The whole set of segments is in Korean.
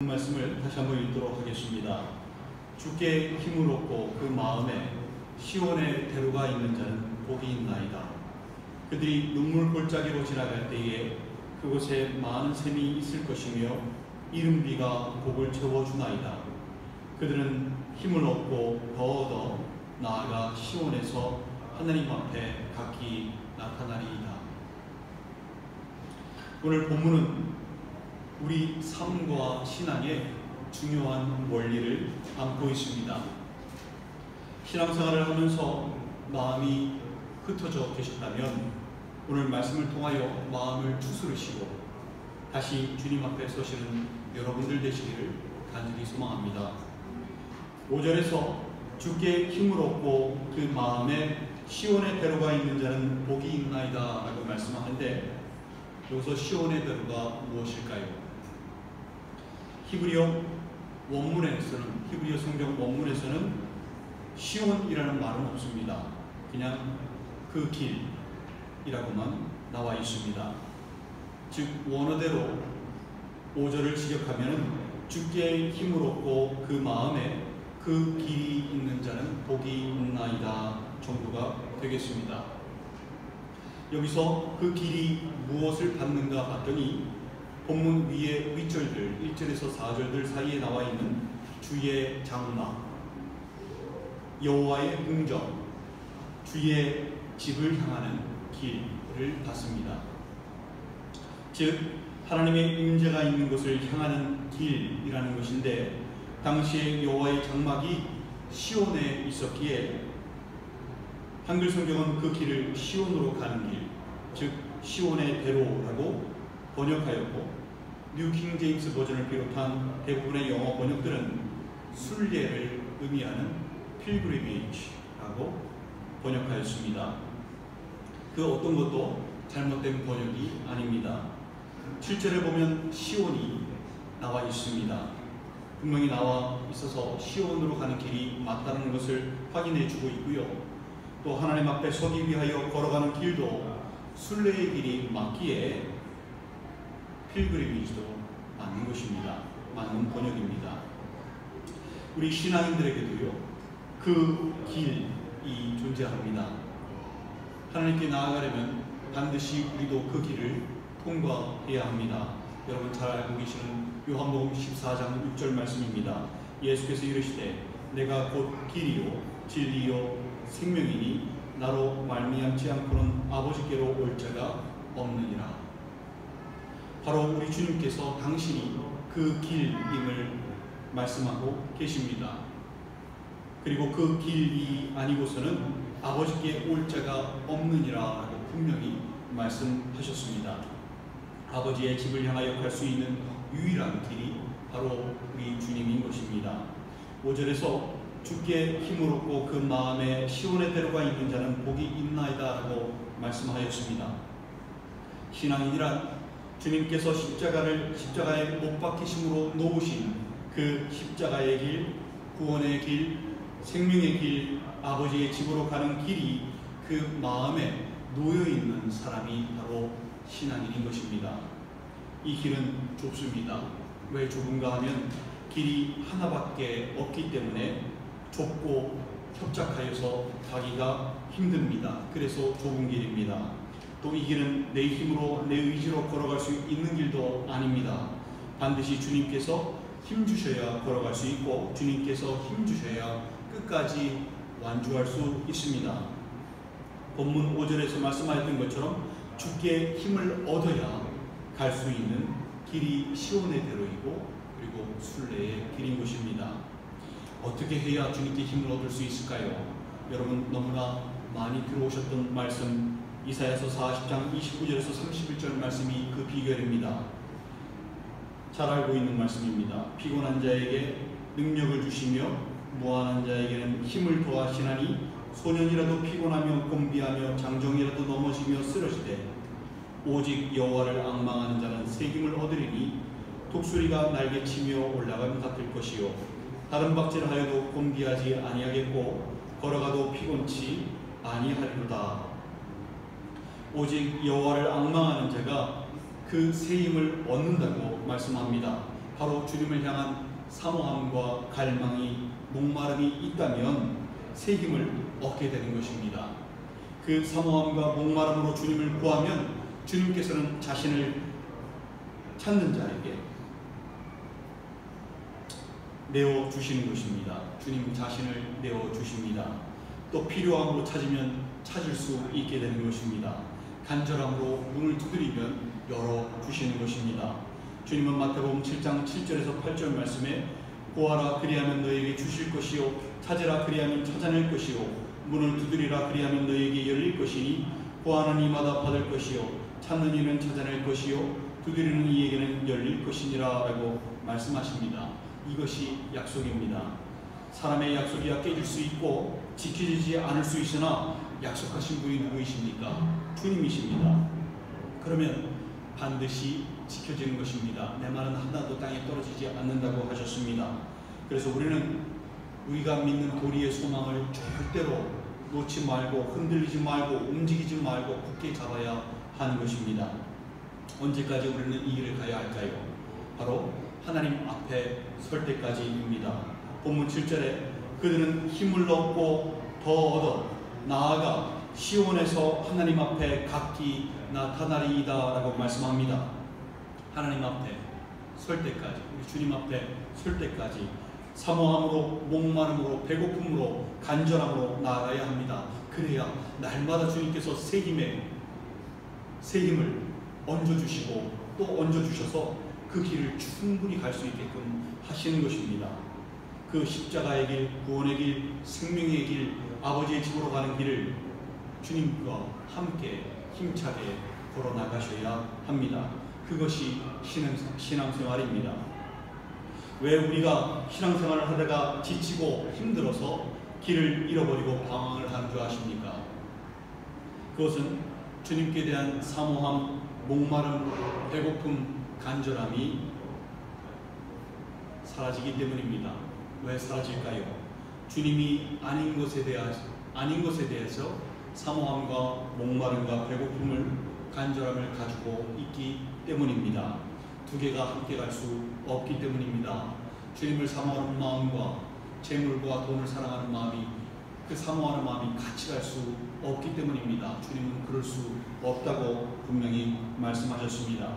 말씀을 다시 한번 읽도록 하겠습니다. 주께 힘을 얻고 그 마음에 시온의 대로가 있는 자는 복이 있나이다. 그들이 눈물 골짜기로 지나갈 때에 그곳에 많은 샘이 있을 것이며 이른 비가 복을 채워주나이다. 그들은 힘을 얻고 더 얻어 나아가 시온에서 하나님 앞에 각기 나타나리이다. 오늘 본문은 우리 삶과 신앙의 중요한 원리를 담고 있습니다. 신앙생활을 하면서 마음이 흩어져 계셨다면 오늘 말씀을 통하여 마음을 추스르시고 다시 주님 앞에 서시는 여러분들 되시기를 간절히 소망합니다. 5절에서 주께 힘을 얻고 그 마음에 시온의 대로가 있는 자는 복이 있나이다 라고 말씀하는데, 여기서 시온의 대로가 무엇일까요? 히브리어 성경 원문에서는 시온이라는 말은 없습니다. 그냥 그 길이라고만 나와 있습니다. 즉 원어대로 5절을 직역하면 주께 힘을 얻고 그 마음에 그 길이 있는 자는 복이 있나이다 정도가 되겠습니다. 여기서 그 길이 무엇을 받는가 봤더니 본문 위에 윗절들 1절에서 4절들 사이에 나와 있는 주의 장막, 여호와의 궁정, 주의 집을 향하는 길을 받습니다. 즉 하나님의 임재가 있는 곳을 향하는 길이라는 것인데, 당시에 여호와의 장막이 시온에 있었기에 한글 성경은 그 길을 시온으로 가는 길, 즉 시온의 대로라고 번역하였고, 뉴 킹 제임스 버전을 비롯한 대부분의 영어 번역들은 순례를 의미하는 pilgrimage라고 번역하였습니다. 그 어떤 것도 잘못된 번역이 아닙니다. 7절에 보면 시온이 나와 있습니다. 분명히 나와 있어서 시온으로 가는 길이 맞다는 것을 확인해 주고 있고요. 또 하나님 앞에 서기 위하여 걸어가는 길도 순례의 길이 맞기에 필그리미지도 맞는 것입니다. 맞는 번역입니다. 우리 신앙인들에게도요, 그 길이 존재합니다. 하나님께 나아가려면 반드시 우리도 그 길을 통과해야 합니다. 여러분 잘 알고 계시는 요한복음 14장 6절 말씀입니다. 예수께서 이르시되 내가 곧 길이요 진리요 생명이니 나로 말미암지 않고는 아버지께로 올 자가 없느니라. 바로 우리 주님께서 당신이 그 길임을 말씀하고 계십니다. 그리고 그 길이 아니고서는 아버지께 올 자가 없느니라 라고 분명히 말씀하셨습니다. 아버지의 집을 향하여 갈 수 있는 유일한 길이 바로 우리 주님인 것입니다. 5절에서 주께 힘을 얻고 그 마음에 시온의 대로가 있는 자는 복이 있나이다 라고 말씀하였습니다. 신앙인이란 주님께서 십자가에 못 박히심으로 놓으신 그 십자가의 길, 구원의 길, 생명의 길, 아버지의 집으로 가는 길이 그 마음에 놓여있는 사람이 바로 신앙인인 것입니다. 이 길은 좁습니다. 왜 좁은가 하면 길이 하나밖에 없기 때문에 좁고 협착하여서 가기가 힘듭니다. 그래서 좁은 길입니다. 또 이 길은 내 힘으로 내 의지로 걸어갈 수 있는 길도 아닙니다. 반드시 주님께서 힘주셔야 걸어갈 수 있고 주님께서 힘주셔야 끝까지 완주할 수 있습니다. 본문 5절에서 말씀하였던 것처럼 주께 힘을 얻어야 갈 수 있는 길이 시온의 대로이고 그리고 순례의 길인 것입니다. 어떻게 해야 주님께 힘을 얻을 수 있을까요? 여러분 너무나 많이 들어오셨던 말씀 이사야서 40장 29절에서 31절 말씀이 그 비결입니다. 잘 알고 있는 말씀입니다. 피곤한 자에게 능력을 주시며 무한한 자에게는 힘을 더하시나니 소년이라도 피곤하며 곤비하며 장정이라도 넘어지며 쓰러지되 오직 여호와를 앙망하는 자는 새 힘을 얻으리니 독수리가 날개치며 올라감 같을 것이요 다른 박질하여도 곤비하지 아니하겠고 걸어가도 피곤치 아니하리로다. 오직 여호와를 앙망하는 자가 그 새 힘을 얻는다고 말씀합니다. 바로 주님을 향한 사모함과 갈망이 목마름이 있다면 새 힘을 얻게 되는 것입니다. 그 사모함과 목마름으로 주님을 구하면 주님께서는 자신을 찾는 자에게 내어주시는 것입니다. 주님 자신을 내어주십니다. 또 필요함으로 찾으면 찾을 수 있게 되는 것입니다. 간절함으로 문을 두드리면 열어주시는 것입니다. 주님은 마태복음 7장 7절에서 8절 말씀에 구하라 그리하면 너에게 주실 것이요 찾으라 그리하면 찾아낼 것이요 문을 두드리라 그리하면 너에게 열릴 것이니 구하는 이마다 받을 것이요 찾는 이는 찾아낼 것이요 두드리는 이에게는 열릴 것이니라 라고 말씀하십니다. 이것이 약속입니다. 사람의 약속이야 깨질 수 있고 지켜지지 않을 수 있으나 약속하신 분이 누구이십니까? 주님이십니다. 그러면 반드시 지켜지는 것입니다. 내 말은 하나도 땅에 떨어지지 않는다고 하셨습니다. 그래서 우리는 우리가 믿는 도리의 소망을 절대로 놓지 말고 흔들리지 말고 움직이지 말고 굳게 잡아야 하는 것입니다. 언제까지 우리는 이 길을 가야 할까요? 바로 하나님 앞에 설 때까지입니다. 본문 7절에 그들은 힘을 얻고 더 얻어 나아가 시온에서 하나님 앞에 각기 나타나리이다 라고 말씀합니다. 하나님 앞에 설 때까지, 우리 주님 앞에 설 때까지 사모함으로, 목마름으로, 배고픔으로, 간절함으로 나아가야 합니다. 그래야 날마다 주님께서 새 힘을 얹어주시고 또 얹어주셔서 그 길을 충분히 갈 수 있게끔 하시는 것입니다. 그 십자가의 길, 구원의 길, 생명의 길, 아버지의 집으로 가는 길을 주님과 함께 힘차게 걸어 나가셔야 합니다. 그것이 신앙생활입니다. 왜 우리가 신앙생활을 하다가 지치고 힘들어서 길을 잃어버리고 방황을 하는 줄 아십니까? 그것은 주님께 대한 사모함, 목마름, 배고픔, 간절함이 사라지기 때문입니다. 왜 사라질까요? 주님이 아닌 것에 대해서 사모함과 목마름과 배고픔을 간절함을 가지고 있기 때문입니다. 두 개가 함께 갈 수 없기 때문입니다. 주님을 사모하는 마음과 재물과 돈을 사랑하는 마음이 그 사모하는 마음이 같이 갈 수 없기 때문입니다. 주님은 그럴 수 없다고 분명히 말씀하셨습니다.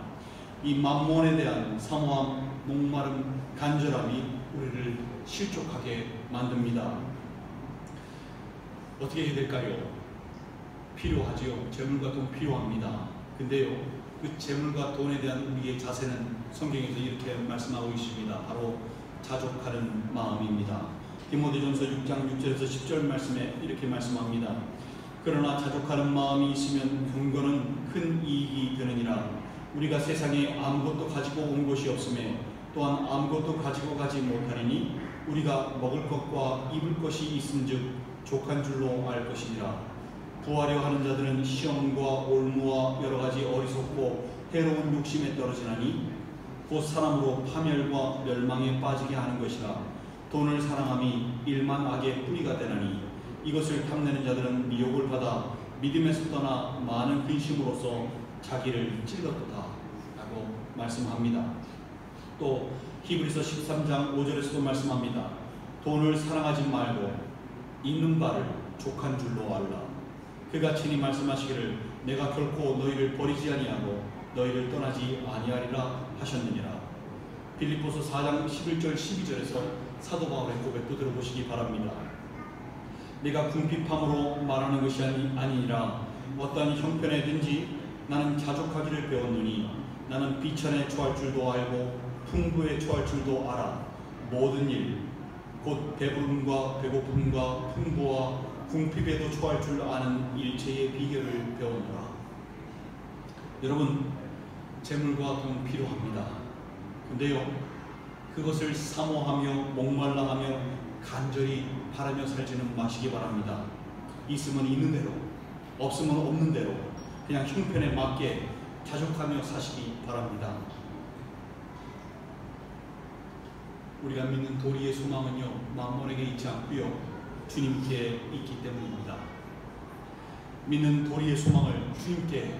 이 만몬에 대한 사모함, 목마름, 간절함이 우리를 실족하게 만듭니다. 어떻게 해야 될까요? 필요하지요. 재물과 돈 필요합니다. 근데요, 그 재물과 돈에 대한 우리의 자세는 성경에서 이렇게 말씀하고 있습니다. 바로 자족하는 마음입니다. 디모데전서 6장 6절에서 10절 말씀에 이렇게 말씀합니다. 그러나 자족하는 마음이 있으면 경건은 큰 이익이 되느니라. 우리가 세상에 아무것도 가지고 온 것이 없음에 또한 아무것도 가지고 가지 못하리니 우리가 먹을 것과 입을 것이 있은즉 족한 줄로 알 것이니라. 부하려 하는 자들은 시험과 올무와 여러 가지 어리석고 해로운 욕심에 떨어지나니 곧 사람으로 파멸과 멸망에 빠지게 하는 것이라. 돈을 사랑함이 일만 악의 뿌리가 되나니 이것을 탐내는 자들은 미혹을 받아 믿음에서 떠나 많은 근심으로써 자기를 찔렀도다 라고 말씀합니다. 또 히브리서 13장 5절에서도 말씀합니다. 돈을 사랑하지 말고 있는 바를 족한 줄로 알라. 그가 친히 말씀하시기를 내가 결코 너희를 버리지 아니하고 너희를 떠나지 아니하리라 하셨느니라. 빌립보서 4장 11절 12절에서 사도 바울의 고백도 들어보시기 바랍니다. 내가 궁핍함으로 말하는 것이 아니니라. 어떠한 형편에든지 나는 자족하기를 배웠느니 나는 비천에 처할 줄도 알고 풍부에 처할 줄도 알아. 모든 일 곧 배부름과 배고픔과 풍부와 궁핍에도 처할 줄 아는 일체의 비결을 배우노라. 여러분, 재물과 돈 필요합니다. 근데요, 그것을 사모하며 목말라하며 간절히 바라며 살지는 마시기 바랍니다. 있으면 있는 대로, 없으면 없는 대로 그냥 형편에 맞게 자족하며 사시기 바랍니다. 우리가 믿는 도리의 소망은요, 만몬에게 있지 않고요, 주님께 있기 때문입니다. 믿는 도리의 소망을 주님께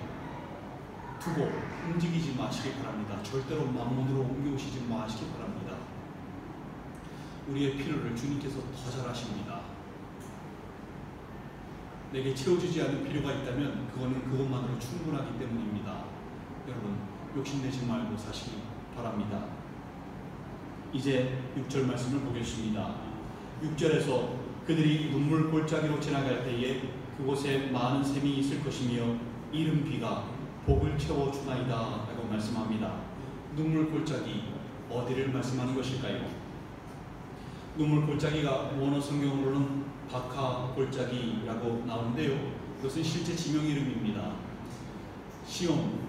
두고 움직이지 마시기 바랍니다. 절대로 만몬으로 옮겨오시지 마시기 바랍니다. 우리의 필요를 주님께서 더 잘 아십니다. 내게 채워주지 않는 필요가 있다면 그거는 그것만으로 충분하기 때문입니다. 여러분, 욕심내지 말고 사시기 바랍니다. 이제 6절 말씀을 보겠습니다. 6절에서 그들이 눈물 골짜기로 지나갈 때에 그곳에 많은 샘이 있을 것이며 이른 비가 복을 채워주나이다 라고 말씀합니다. 눈물 골짜기, 어디를 말씀하는 것일까요? 눈물 골짜기가 원어 성경으로는 바카 골짜기라고 나오는데요, 그것은 실제 지명 이름입니다. 시온,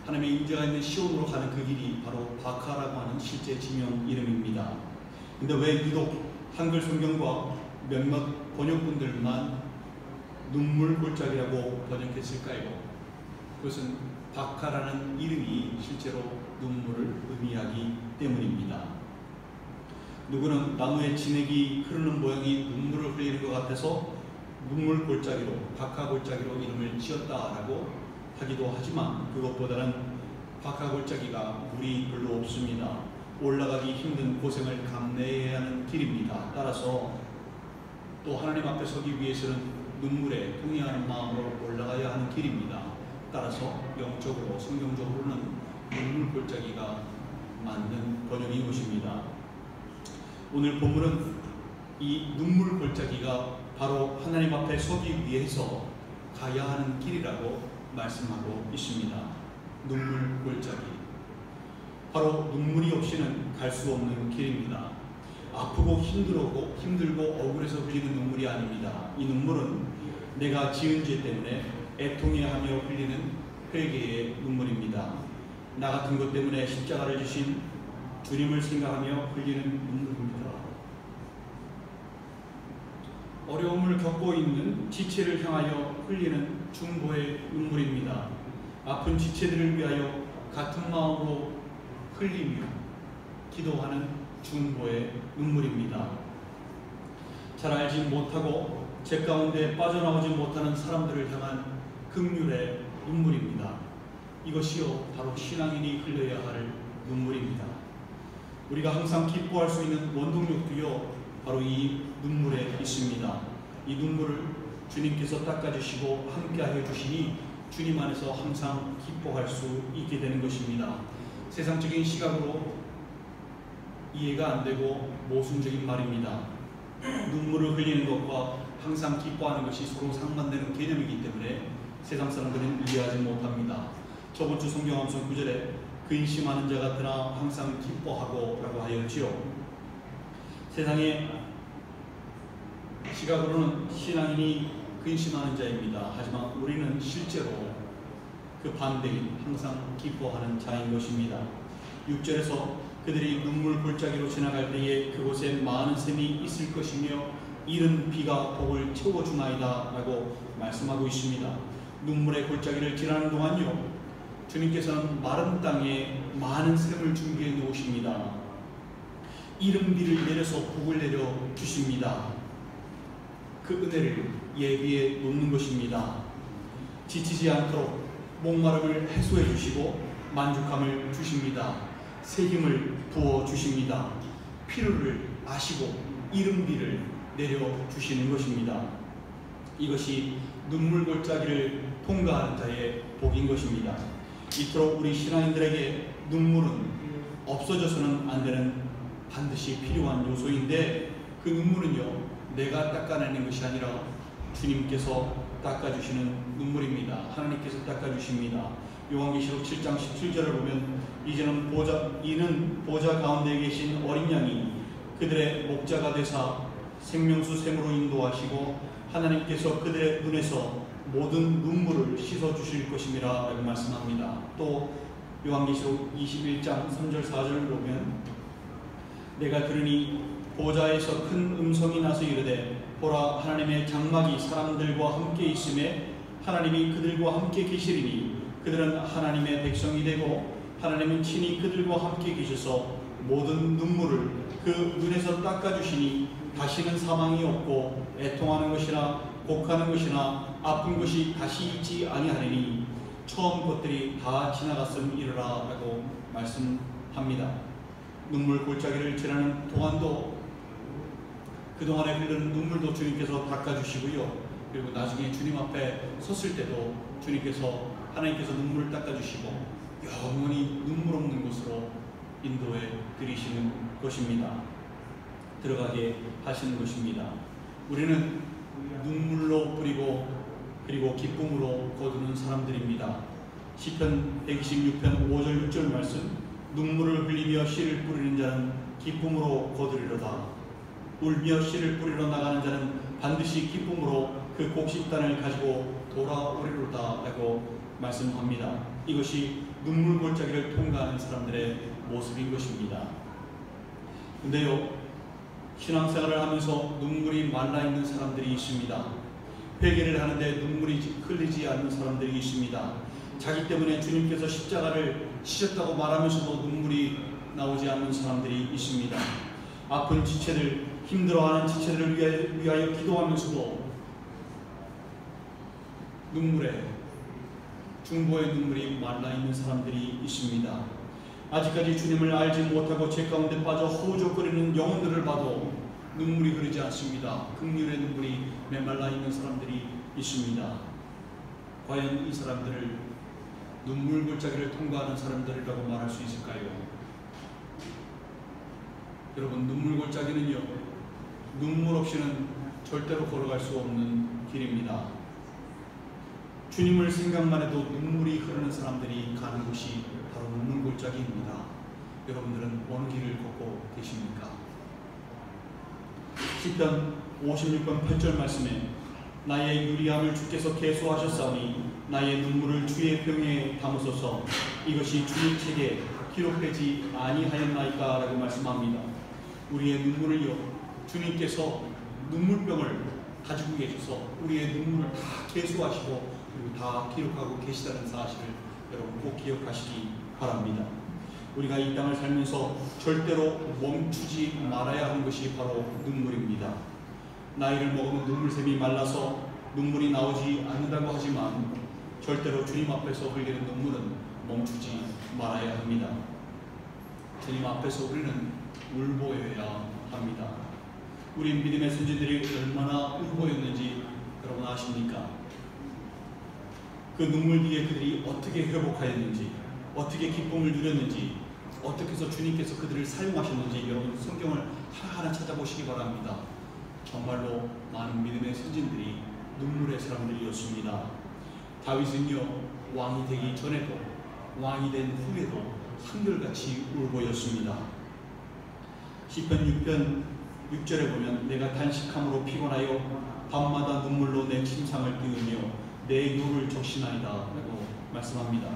하나님의 임재가 있는 시온으로 가는 그 길이 바로 바카라고 하는 실제 지명 이름입니다. 근데 왜 유독 한글 성경과 몇몇 번역본들만 눈물 골짜기라고 번역했을까요? 그것은 바카라는 이름이 실제로 눈물을 의미하기 때문입니다. 누구는 나무의 진액이 흐르는 모양이 눈물을 흘리는 것 같아서 눈물 골짜기로, 바카 골짜기로 이름을 지었다라고 하기도 하지만 그것보다는 바카 골짜기가 물이 별로 없습니다. 올라가기 힘든 고생을 감내해야 하는 길입니다. 따라서 또 하나님 앞에 서기 위해서는 눈물에 동의하는 마음으로 올라가야 하는 길입니다. 따라서 영적으로, 성경적으로는 눈물 골짜기가 맞는 번역인 것입니다. 오늘 본문은 이 눈물 골짜기가 바로 하나님 앞에 서기 위해서 가야 하는 길이라고 말씀하고 있습니다. 눈물 골짜기, 바로 눈물이 없이는 갈 수 없는 길입니다. 아프고 힘들고 억울해서 흘리는 눈물이 아닙니다. 이 눈물은 내가 지은 죄 때문에 애통해하며 흘리는 회개의 눈물입니다. 나 같은 것 때문에 십자가를 지신 주님을 생각하며 흘리는 눈물입니다. 어려움을 겪고 있는 지체를 향하여 흘리는 중보의 눈물입니다. 아픈 지체들을 위하여 같은 마음으로 흘리며 기도하는 중보의 눈물입니다. 잘 알지 못하고 제 가운데 빠져나오지 못하는 사람들을 향한 긍휼의 눈물입니다. 이것이요 바로 신앙인이 흘려야 할 눈물입니다. 우리가 항상 기뻐할 수 있는 원동력도요 바로 이 눈물에 있습니다. 이 눈물을 주님께서 닦아주시고 함께하여 주시니 주님 안에서 항상 기뻐할 수 있게 되는 것입니다. 세상적인 시각으로 이해가 안 되고 모순적인 말입니다. 눈물을 흘리는 것과 항상 기뻐하는 것이 서로 상반되는 개념이기 때문에 세상 사람들은 이해하지 못합니다. 저번 주 성경 암송 9절에 근심하는 자 같으나 항상 기뻐하고 라고 하였지요. 세상의 시각으로는 신앙인이 근심하는 자입니다. 하지만 우리는 실제로 그 반대인 항상 기뻐하는 자인 것입니다. 6절에서 그들이 눈물 골짜기로 지나갈 때에 그곳에 많은 샘이 있을 것이며 이른 비가 복을 채워주나이다 라고 말씀하고 있습니다. 눈물의 골짜기를 지나는 동안요 주님께서는 마른 땅에 많은 샘을 준비해 놓으십니다. 이른 비를 내려서 복을 내려 주십니다. 그 은혜를 예비해 놓는 것입니다. 지치지 않도록 목마름을 해소해 주시고 만족함을 주십니다. 새 힘을 부어 주십니다. 필요를 아시고 이른 비를 내려 주시는 것입니다. 이것이 눈물 골짜기를 통과하는 자의 복인 것입니다. 이토록 우리 신앙인들에게 눈물은 없어져서는 안 되는 반드시 필요한 요소인데 그 눈물은요 내가 닦아내는 것이 아니라 주님께서 닦아주시는 눈물입니다. 하나님께서 닦아주십니다. 요한계시록 7장 17절을 보면 이는 보좌 가운데 계신 어린 양이 그들의 목자가 되사 생명수 샘으로 인도하시고 하나님께서 그들의 눈에서 모든 눈물을 씻어주실 것임이라 라고 말씀합니다. 또 요한계시록 21장 3절 4절을 보면 내가 들으니 보좌에서 큰 음성이 나서 이르되 보라 하나님의 장막이 사람들과 함께 있음에 하나님이 그들과 함께 계시리니 그들은 하나님의 백성이 되고 하나님은 친히 그들과 함께 계셔서 모든 눈물을 그 눈에서 닦아주시니 다시는 사망이 없고 애통하는 것이나 곡하는 것이나 아픈 것이 다시 있지 아니하리니 처음 것들이 다 지나갔음이로라 라고 말씀합니다. 눈물 골짜기를 지나는 동안도 그동안에 흐르는 눈물도 주님께서 닦아주시고요. 그리고 나중에 주님 앞에 섰을 때도 하나님께서 눈물을 닦아주시고 영원히 눈물 없는 곳으로 인도해 드리시는 것입니다. 들어가게 하시는 것입니다. 우리는 눈물로 뿌리고 그리고 기쁨으로 거두는 사람들입니다. 시편 126편 5절 6절 말씀, 눈물을 흘리며 씨를 뿌리는 자는 기쁨으로 거두리로다. 울며 씨를 뿌리러 나가는 자는 반드시 기쁨으로 그 곡식단을 가지고 돌아오리로다 라고 말씀합니다. 이것이 눈물 골짜기를 통과하는 사람들의 모습인 것입니다. 근데요, 신앙생활을 하면서 눈물이 말라있는 사람들이 있습니다. 회개를 하는데 눈물이 흘리지 않는 사람들이 있습니다. 자기 때문에 주님께서 십자가를 치셨다고 말하면서도 눈물이 나오지 않는 사람들이 있습니다. 아픈 지체들, 힘들어하는 지체들을 위하여 기도하면서도 중보의 눈물이 말라있는 사람들이 있습니다. 아직까지 주님을 알지 못하고 죄 가운데 빠져 허우적거리는 영혼들을 봐도 눈물이 흐르지 않습니다. 긍휼의 눈물이 메말라 있는 사람들이 있습니다. 과연 이 사람들을 눈물 골짜기를 통과하는 사람들이라고 말할 수 있을까요? 여러분, 눈물 골짜기는요, 눈물 없이는 절대로 걸어갈 수 없는 길입니다. 주님을 생각만 해도 눈물이 흐르는 사람들이 가는 곳이 바로 눈물 골짜기입니다. 여러분들은 어느 길을 걷고 계십니까? 시편 56편 8절 말씀에 나의 유리함을 주께서 계수하셨사오니 나의 눈물을 주의 병에 담으소서. 이것이 주의 책에 기록되지 아니하였나이까 라고 말씀합니다. 우리의 눈물을요, 주님께서 눈물병을 가지고 계셔서 우리의 눈물을 다 계수하시고 그리고 다 기록하고 계시다는 사실을 여러분 꼭 기억하시기 바랍니다. 우리가 이 땅을 살면서 절대로 멈추지 말아야 하는 것이 바로 눈물입니다. 나이를 먹으면 눈물샘이 말라서 눈물이 나오지 않는다고 하지만 절대로 주님 앞에서 흘리는 눈물은 멈추지 말아야 합니다. 주님 앞에서 우리는 울보여야 합니다. 우리 믿음의 선지들이 얼마나 울보였는지 여러분 아십니까? 그 눈물 뒤에 그들이 어떻게 회복하였는지, 어떻게 기쁨을 누렸는지, 어떻게 해서 주님께서 그들을 사용하셨는지 여러분 성경을 하나하나 찾아보시기 바랍니다. 정말로 많은 믿음의 선진들이 눈물의 사람들이었습니다. 다윗은요, 왕이 되기 전에도 왕이 된 후에도 한결같이 울보였습니다. 시편 6편 6절에 보면 내가 단식함으로 피곤하여 밤마다 눈물로 내 침상을 띄우며 내 요를 적시나이다 라고 말씀합니다.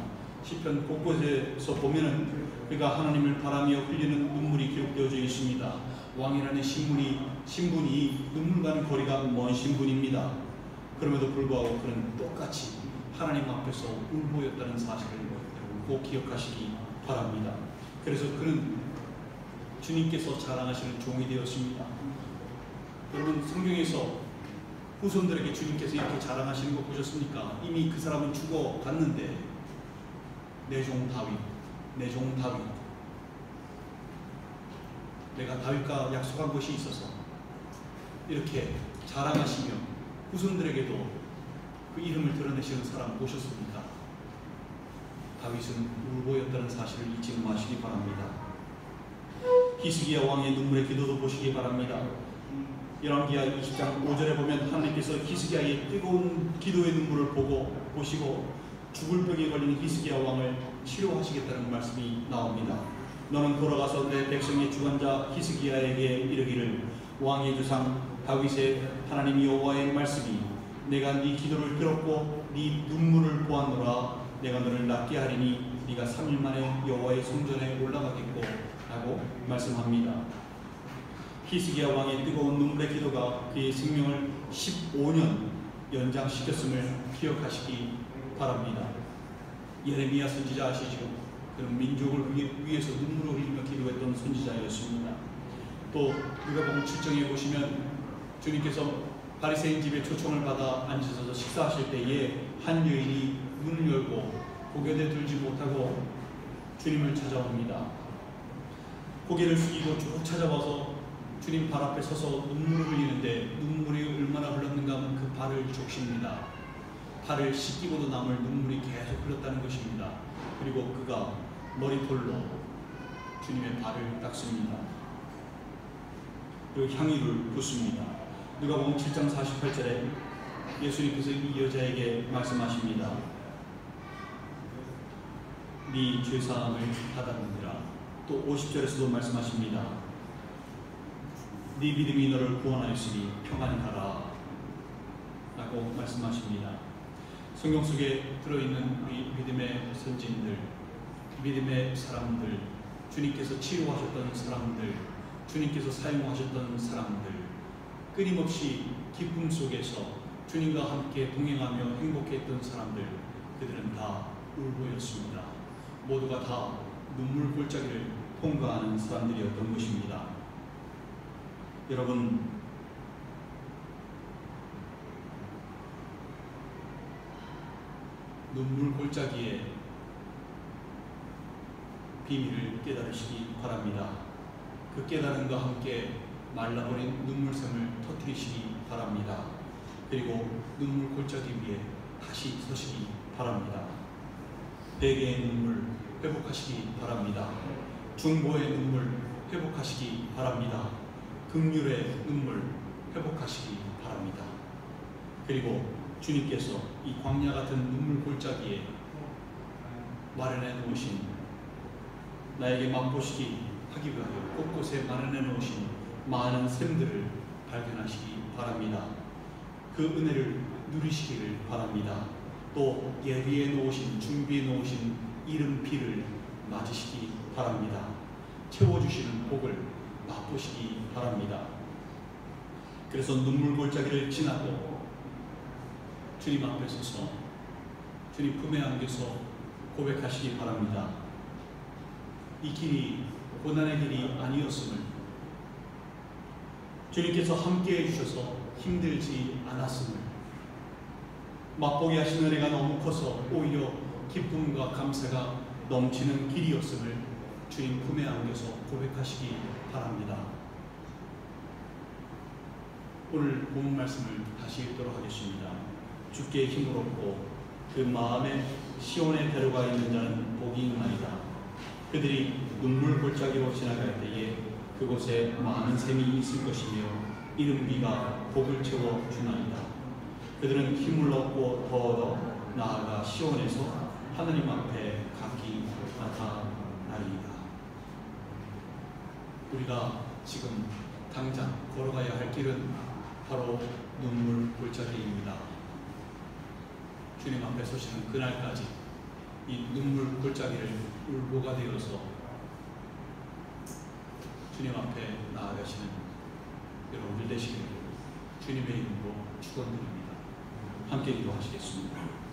시편 곳곳에서 보면은 그가 하나님을 바라며 흘리는 눈물이 기록되어져 있습니다. 왕이라는 신분이 눈물과는 거리가 먼 신분입니다. 그럼에도 불구하고 그는 똑같이 하나님 앞에서 울보였다는 사실을 꼭 기억하시기 바랍니다. 그래서 그는 주님께서 자랑하시는 종이 되었습니다. 여러분, 성경에서 후손들에게 주님께서 이렇게 자랑하시는 거 보셨습니까? 이미 그 사람은 죽어갔는데 내 종 다윗, 내가 다윗과 약속한 것이 있어서 이렇게 자랑하시며 후손들에게도 그 이름을 드러내시는 사람 보셨습니까? 다윗은 울보였다는 사실을 잊지 마시기 바랍니다. 히스기야 왕의 눈물의 기도도 보시기 바랍니다. 열왕기하 20장 5절에 보면 하나님께서 히스기야의 뜨거운 기도의 눈물을 보시고 죽을 병에 걸린 히스기야 왕을 치료하시겠다는 말씀이 나옵니다. 너는 돌아가서 내 백성의 주관자 히스기야에게 이르기를 왕의 주상 다윗의 하나님 여호와의 말씀이 내가 네 기도를 들었고 네 눈물을 보았노라. 내가 너를 낫게 하리니 네가 3일 만에 여호와의 성전에 올라가겠고 라고 말씀합니다. 히스기야 왕의 뜨거운 눈물의 기도가 그의 생명을 15년 연장시켰음을 기억하시기 바랍니다. 예레미야 선지자 아시죠? 그는 민족을 위해서 눈물을 흘리며 기도했던 선지자였습니다. 또 누가복음 7장에 보시면 주님께서 바리새인 집에 초청을 받아 앉으셔서 식사하실 때에 한 여인이 문을 열고 고개를 들지 못하고 주님을 찾아옵니다. 고개를 숙이고 쭉 찾아와서 주님 발 앞에 서서 눈물을 흘리는데 눈물이 얼마나 흘렀는가 하면 그 발을 적십니다. 발을 씻기고도 남을 눈물이 계속 흘렀다는 것입니다. 그리고 그가 머리털로 주님의 발을 닦습니다. 그리고 향유를 붓습니다. 누가복음 7장 48절에 예수님께서 이 여자에게 말씀하십니다. 네 죄사함을 받았느니라. 또 50절에서도 말씀하십니다. 네 믿음이 너를 구원하였으니 평안히 가라 라고 말씀하십니다. 성경 속에 들어있는 우리 믿음의 선진들, 믿음의 사람들, 주님께서 치료하셨던 사람들, 주님께서 사용하셨던 사람들, 끊임없이 기쁨 속에서 주님과 함께 동행하며 행복했던 사람들, 그들은 다 울보였습니다. 모두가 다 눈물 골짜기를 통과하는 사람들이었던 것입니다. 여러분, 눈물 골짜기의 비밀을 깨달으시기 바랍니다. 그 깨달음과 함께 말라버린 눈물샘을 터뜨리시기 바랍니다. 그리고 눈물 골짜기 위에 다시 서시기 바랍니다. 베개의 눈물 회복하시기 바랍니다. 중보의 눈물 회복하시기 바랍니다. 긍휼의 눈물 회복하시기 바랍니다. 그리고 주님께서 이 광야 같은 눈물 골짜기에 마련해 놓으신, 나에게 맛보시기 하기 위하여 곳곳에 마련해 놓으신 많은 샘들을 발견하시기 바랍니다. 그 은혜를 누리시기를 바랍니다. 또 예비해 놓으신, 준비해 놓으신 이른 비를 맞으시기 바랍니다. 채워주시는 복을 맛보시기 바랍니다. 그래서 눈물 골짜기를 지나고 주님 앞에 서서 주님 품에 안겨서 고백하시기 바랍니다. 이 길이 고난의 길이 아니었음을, 주님께서 함께 해주셔서 힘들지 않았음을, 맛보게 하신 은혜가 너무 커서 오히려 기쁨과 감사가 넘치는 길이었음을 주님 품에 안겨서 고백하시기 바랍니다. 오늘 본 말씀을 다시 읽도록 하겠습니다. 주께 힘을 얻고 그 마음에 시온에 데려가 있는 자는 복이 있나이다. 그들이 눈물 골짜기로 지나갈 때에 그곳에 많은 샘이 있을 것이며 이른 비가 복을 채워 주나이다. 그들은 힘을 얻고 더 얻어 나아가 시온에서 하나님 앞에 각기 나타나리이다. 우리가 지금 당장 걸어가야 할 길은 바로 눈물 골짜기입니다. 주님 앞에 서시는 그날까지 이 눈물 골짜기를 울보가 되어서 주님 앞에 나아가시는 여러분들 되시기를 주님의 이름으로 축원드립니다. 함께 기도하시겠습니다.